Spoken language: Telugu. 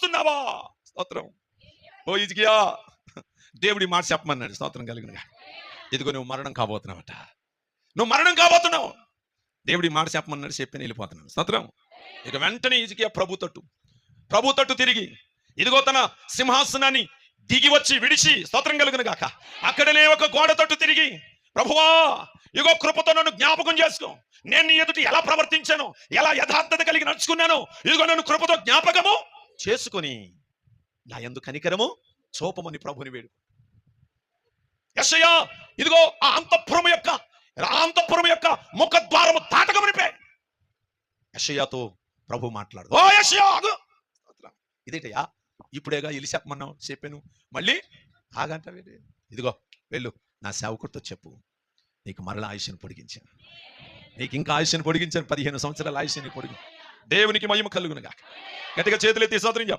వస్తున్నావా? స్తోత్రం. ఓ హిజ్కియా, దేవుడి మాట చెప్పమన్నాడు. స్తోత్రం కలిగినగా. ఇదిగో నువ్వు మరణం కాబోతున్నావట. నువ్వు మరణం కాబోతున్నావు. దేవుడి మాట చెప్పమన్నాడు, చెప్పి వెళ్ళిపోతున్నాను. స్తోత్రం. ఇక వెంటనే హిజ్కియా ప్రభు తట్టు తిరిగి ఇదిగో తన సింహాసనాన్ని దిగి వచ్చి విడిచి, స్తోత్రం కలుగును గాక, అక్కడనే ఒక గోడ తట్టు తిరిగి, ప్రభువా ఇగో కృపతో నన్ను జ్ఞాపకం చేసుకో. నేను నీ ఎదుటి ఎలా ప్రవర్తించాను, ఎలా యథార్థత కలిగి నడుచుకున్నాను, ఇదిగో నన్ను కృపతో జ్ఞాపకము చేసుకొని నా యందు కనికరము చూపమని ప్రభుని వేడు. యెషయా ఇదిగో ఆ అంతఃపురం యొక్క ముఖద్వారము తాటకమనిపే యెషయాతో ప్రభు మాట్లాడు. ఓ యెషయా ఆగు. ఇదేటయ్యా, ఇప్పుడేగా ఇల్లు చెప్పమన్నావు, చెప్పాను, మళ్ళీ ఆగంటావే? ఇదిగో వెళ్ళు, నా సేవకుడితో చెప్పు, నీకు మరలా ఆయుష్ను పొడిగించాను, నీకు ఇంకా ఆయుష్ను పొడిగించాను, 15 సంవత్సరాల ఆయుష్ని పొడిగి. దేవునికి మహిమ కలుగునుగా. గట్టిగా చేతులెత్తి స్తోత్రం చెప్పు.